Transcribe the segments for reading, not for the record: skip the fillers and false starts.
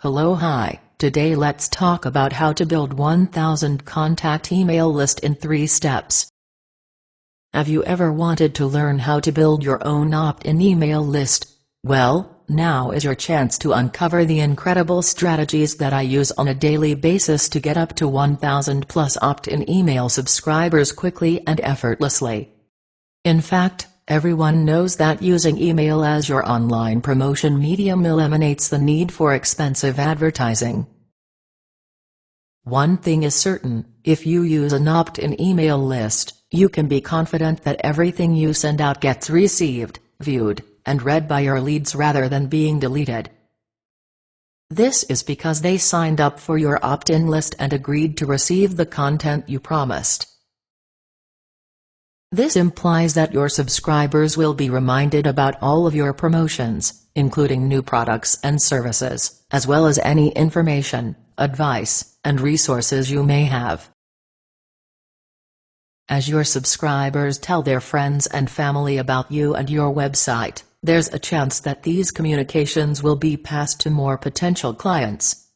Hi, today let's talk about how to build 1000 contact email list in 3 steps. Have you ever wanted to learn how to build your own opt-in email list? Well, now is your chance to uncover the incredible strategies that I use on a daily basis to get up to 1000 plus opt-in email subscribers quickly and effortlessly. In fact, everyone knows that using email as your online promotion medium eliminates the need for expensive advertising. One thing is certain, if you use an opt-in email list, you can be confident that everything you send out gets received, viewed, and read by your leads rather than being deleted. This is because they signed up for your opt-in list and agreed to receive the content you promised. This implies that your subscribers will be reminded about all of your promotions, including new products and services, as well as any information, advice, and resources you may have. As your subscribers tell their friends and family about you and your website, there's a chance that these communications will be passed to more potential clients.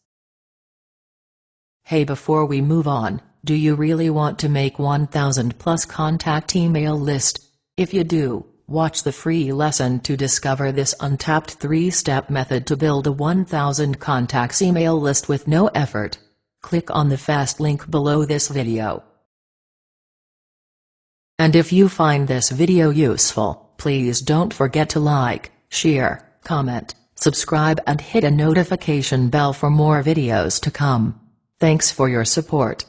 Hey, before we move on, do you really want to make 1000 plus contact email list? If you do, watch the free lesson to discover this untapped 3-step method to build a 1000 contacts email list with no effort. Click on the fast link below this video. And if you find this video useful, please don't forget to like, share, comment, subscribe and hit a notification bell for more videos to come. Thanks for your support.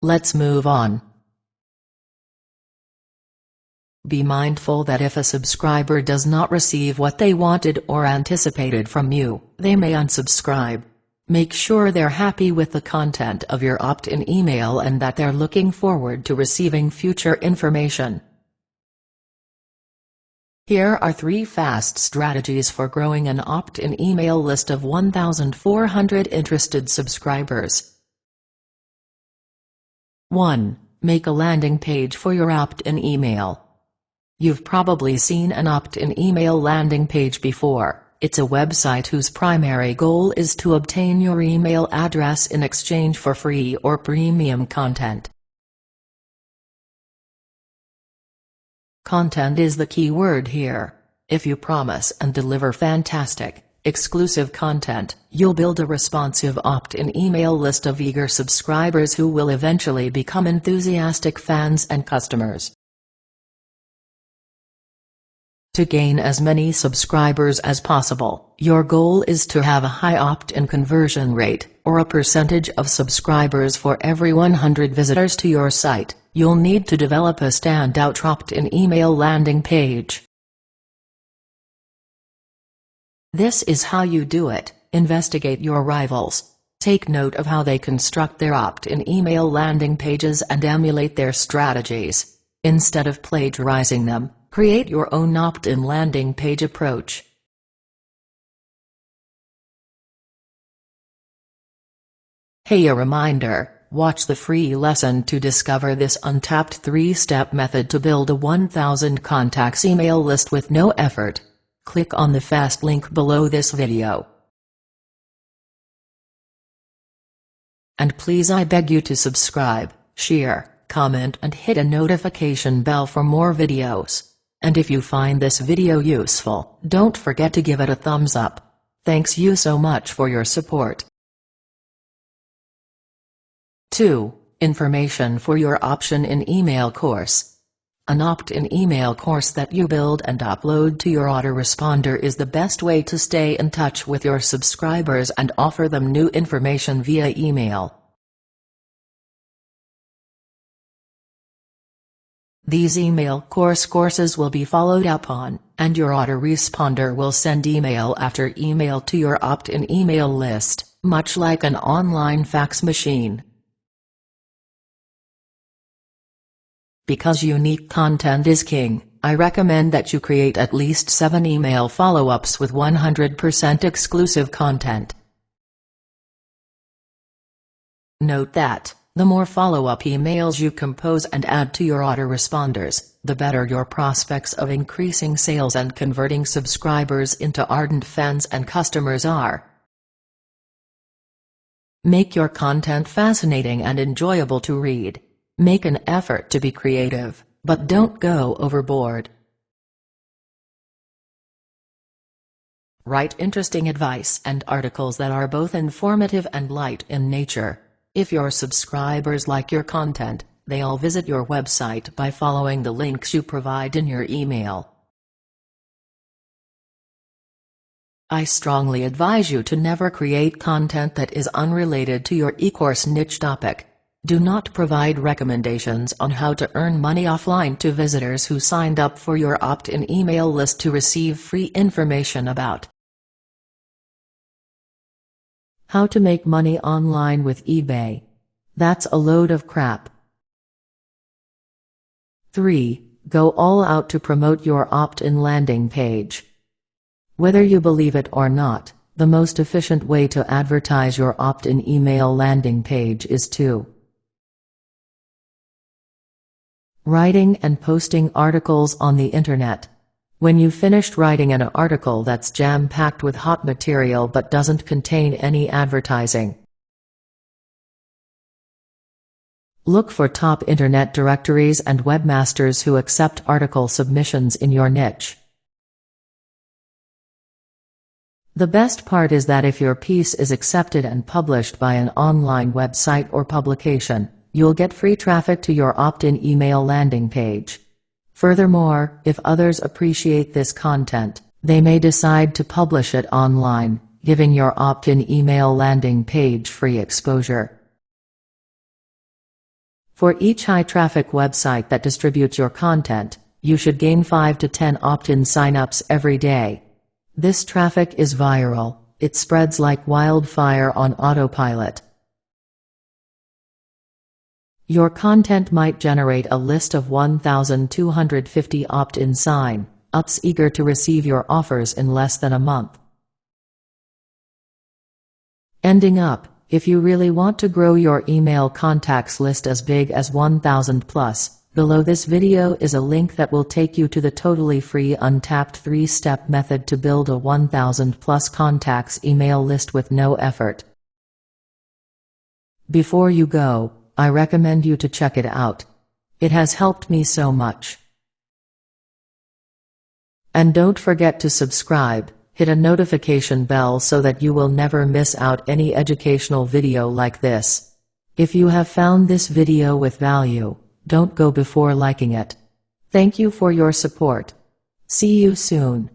Let's move on. Be mindful that if a subscriber does not receive what they wanted or anticipated from you, they may unsubscribe. Make sure they're happy with the content of your opt-in email and that they're looking forward to receiving future information. Here are 3 fast strategies for growing an opt-in email list of 1,400 interested subscribers. 1. Make a landing page for your opt-in email. You've probably seen an opt-in email landing page before. It's a website whose primary goal is to obtain your email address in exchange for free or premium content. Content is the key word here. If you promise and deliver fantastic, exclusive content, you'll build a responsive opt-in email list of eager subscribers who will eventually become enthusiastic fans and customers. To gain as many subscribers as possible, your goal is to have a high opt-in conversion rate, or a percentage of subscribers for every 100 visitors to your site. You'll need to develop a standout opt-in email landing page. This is how you do it. Investigate your rivals. Take note of how they construct their opt-in email landing pages and emulate their strategies. Instead of plagiarizing them, create your own opt-in landing page approach. Hey, a reminder, watch the free lesson to discover this untapped 3-step method to build a 1000 contacts email list with no effort. Click on the fast link below this video. And please, I beg you to subscribe, share, comment and hit a notification bell for more videos. And if you find this video useful, don't forget to give it a thumbs up. Thanks you so much for your support. 2. Information for your opt-in email course. An opt-in email course that you build and upload to your autoresponder is the best way to stay in touch with your subscribers and offer them new information via email. These email courses will be followed up on, and your autoresponder will send email after email to your opt-in email list, much like an online fax machine. Because unique content is king, I recommend that you create at least 7 email follow-ups with 100% exclusive content. Note that, the more follow-up emails you compose and add to your autoresponders, the better your prospects of increasing sales and converting subscribers into ardent fans and customers are. Make your content fascinating and enjoyable to read. Make an effort to be creative, but don't go overboard. Write interesting advice and articles that are both informative and light in nature. If your subscribers like your content, they'll visit your website by following the links you provide in your email. I strongly advise you to never create content that is unrelated to your e-course niche topic. Do not provide recommendations on how to earn money offline to visitors who signed up for your opt-in email list to receive free information about how to make money online with eBay. That's a load of crap. 3. Go all out to promote your opt-in landing page. Whether you believe it or not, the most efficient way to advertise your opt-in email landing page is to writing and posting articles on the internet. When you've finished writing an article that's jam-packed with hot material but doesn't contain any advertising, look for top internet directories and webmasters who accept article submissions in your niche. The best part is that if your piece is accepted and published by an online website or publication, you'll get free traffic to your opt-in email landing page. Furthermore, if others appreciate this content, they may decide to publish it online, giving your opt-in email landing page free exposure. For each high-traffic website that distributes your content, you should gain 5 to 10 opt-in signups every day. This traffic is viral. It spreads like wildfire on autopilot. Your content might generate a list of 1,250 opt-in sign-ups eager to receive your offers in less than a month. Ending up, if you really want to grow your email contacts list as big as 1,000 plus, below this video is a link that will take you to the totally free untapped 3-step method to build a 1,000 plus contacts email list with no effort. Before you go, I recommend you to check it out. It has helped me so much. And don't forget to subscribe, hit a notification bell so that you will never miss out any educational video like this. If you have found this video with value, don't go before liking it. Thank you for your support. See you soon.